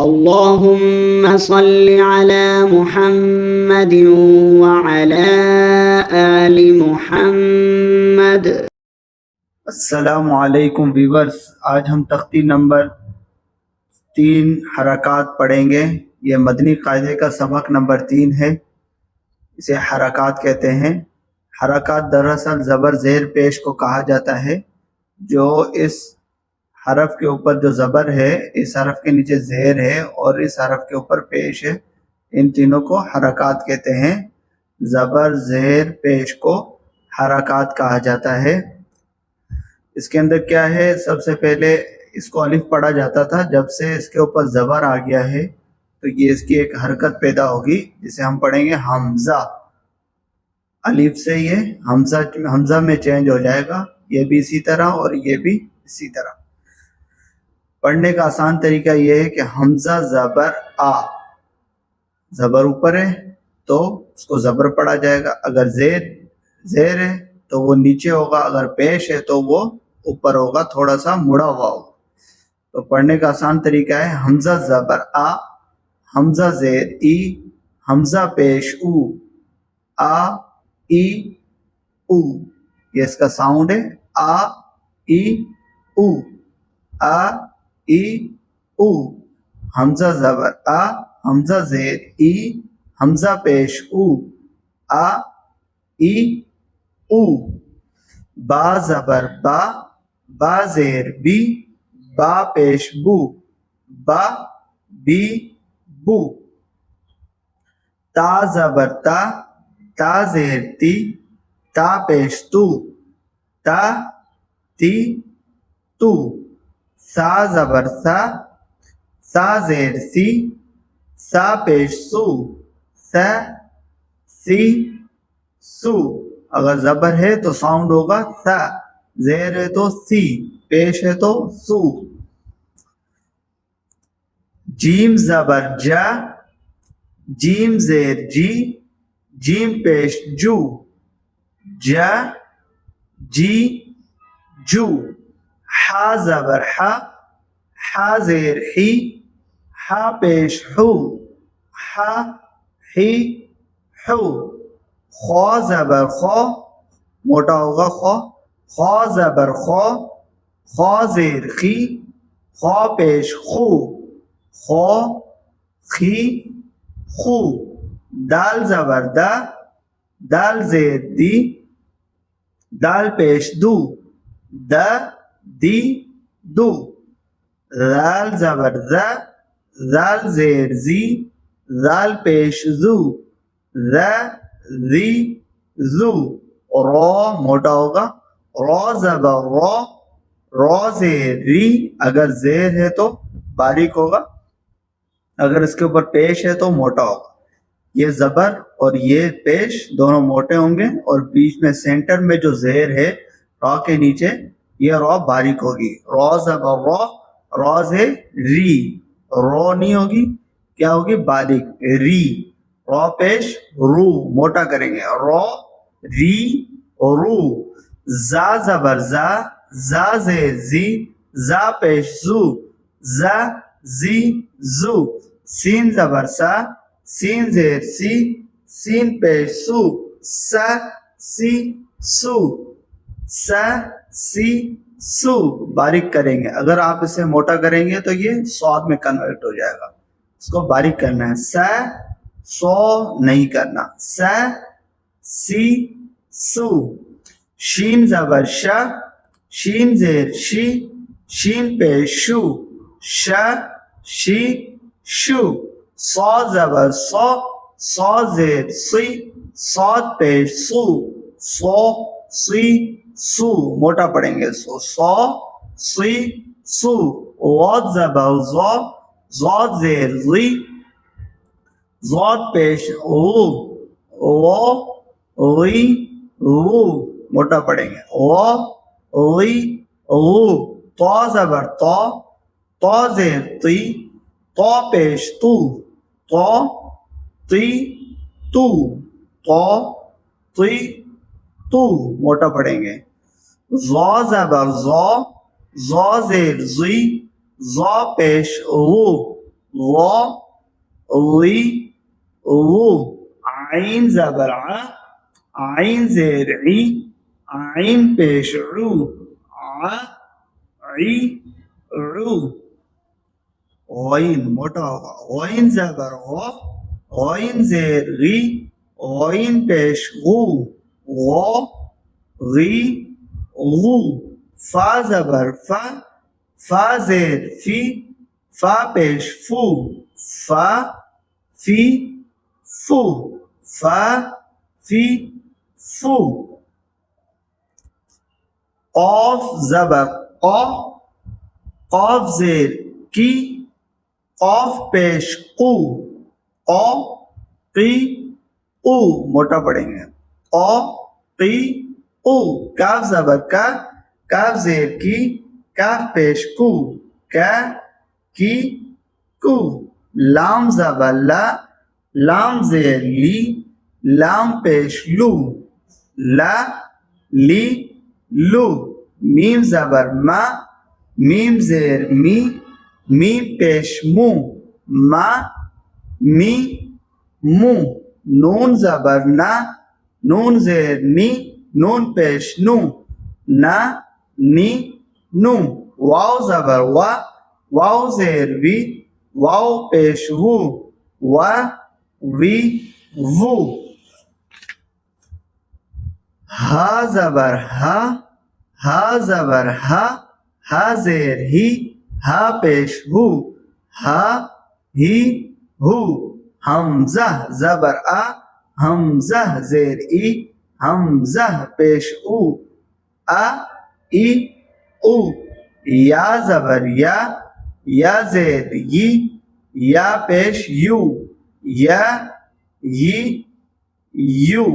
اللهم صل على محمد وعلى آل محمد۔ السلام علیکم ویورز، آج ہم تختی نمبر 3 حرکات پڑھیں گے۔ یہ مدنی قاعدے کا سبق نمبر 3 ہے، اسے حرکات کہتے ہیں۔ حرکات دراصل زبر زیر پیش کو کہا جاتا ہے۔ جو اس حرف کے اوپر جو زبر ہے، اس حرف کے نیچے زیر ہے اور اس حرف کے اوپر پیش ہے، ان تینوں کو حرکات کہتے ہیں۔ زبر زیر پیش کو حرکات کہا جاتا ہے۔ اس کے اندر کیا ہے، سب سے پہلے اس کو الف پڑھا جاتا تھا، جب سے اس کے اوپر زبر آ گیا ہے تو یہ اس کی ایک حرکت پیدا ہوگی جسے ہم پڑھیں گے حمزہ۔ الف سے یہ حمزہ میں چینج ہو جائے گا، یہ بھی اسی طرح اور یہ بھی اسی طرح۔ پڑھنے کا آسان طریقہ یہ ہے کہ حمزہ زبر آ، زبر اوپر ہے تو اس کو زبر پڑھا جائے گا، اگر زیر ہے تو وہ نیچے ہوگا، اگر پیش ہے تو وہ اوپر ہوگا، تھوڑا سا مڑا ہوا ہوگا۔ تو پڑھنے کا آسان طریقہ ہے حمزہ زبر آ، حمزہ زیر ای، حمزہ پیش او، آ ای او، یہ اس کا ساؤنڈ ہے، آ ای او، آ ای او۔ حمزہ زبر آ، حمزہ زیر ای، حمزہ پیش او، آ ای او۔ با زبر با، با زیر بی، با پیش بو، با بی بو۔ تا زبر تا، تا زیر تی، تا پیش تو، تا تی تو۔ سا زبر سا، سا زیر سی، سا پیش سو، سا سی سو۔ اگر زبر ہے تو ساؤنڈ ہوگا سا، زیر ہے تو سی، پیش ہے تو سو۔ جیم زبر جا، جیم زیر جی، جیم پیش جو، جا جی جو۔ حا زبر حا، حا زیر حی، حا پیش حو، حا حی حو۔ خو زبر خو، موٹا ہوگا خو، خو زبر خو، خو زیر خی، خو پیش خو، خو خی خو۔ دال زبر دا، دال زیر دی، دال پیش دو، دا دی دو۔ زال زبر زا، زال زیر زی، زال پیش زو، زا زی زو۔ رو موٹا ہوگا، رو زبر رو، رو زیر ری، اگر زیر ہے تو باریک ہوگا، اگر اس کے اوپر پیش ہے تو موٹا ہوگا۔ یہ زبر اور یہ پیش دونوں موٹے ہوں گے اور بیچ میں سینٹر میں جو زیر ہے رو کے نیچے، یہ رو باریک ہوگی۔ رو زبر رو، رو سے ری، رو نہیں ہوگی، کیا ہوگی، باریک، ری۔ رو پیش رو، موٹا کریں گے، رو ری رو۔ زا زبر زا، زا زیر زی، زا پیش زو، زا زی زو۔ سین زبر سا، سین زیر سی، سین پیش سو، سا سی سو، سا سی سو۔ باریک کریں گے، اگر آپ اسے موٹا کریں گے تو یہ صاد میں کنورٹ ہو جائے گا، اس کو باریک کرنا ہے، سا سو نہیں کرنا، سا سی سو۔ شین زبر شا، شین زیر شی، شین پیش شو، شا شی شو۔ صا زبر صا، صا زیر سی، صاد پیش سو، صو سی سو، موٹا پڑھیں گے، صو سی سو۔ غاد زبر ضا، ضاد زیر ضی، ضاد پیش غو، غو غی غو، موٹا پڑھیں گے، غو غی غو۔ طا زبر طا، طا زیر تی، طا پیش تو، طا تی تو، طا تی تو، موٹا پڑھیں گے۔ ظا زبر ظا، ظا زیر ضی، ظا پیش غو، ظا لی غو عین زبر ع عین زیر عی عین پیش عو ع عی عو غین موٹا ہوگا غین زبر غو غین زیر غی غین پیش غو غو غی غو فا زبر فا فا زیر فی فا پیش فو فا فی فو فا فی فو قاف زبر قا قاف زیر کی قاف پیش قو قا قی قو موٹا پڑھیں گے قا قی قو کاف زبر کا کاف زیر کی کاف پیش کو کا کی کو لام زبر لا لام زیر لی لام پیش لو لا لی لو میم زبر ما میم زیر می میم پیش مو ما می مو نون زبر نا نون زیر نی نون پیش نو نا نی نو واو زبر وا واو زیر وی واو پیش وو وا وی وو ہا زبر ہا ہا زبر ہا ہا زیر ہی ہا پیش ہو ہا ہی ہو حمزہ زبر آ حمزہ زیر ای حمزہ پیش او آ ای او یا زبر یا زیر یی یا پیش یو یا یی یو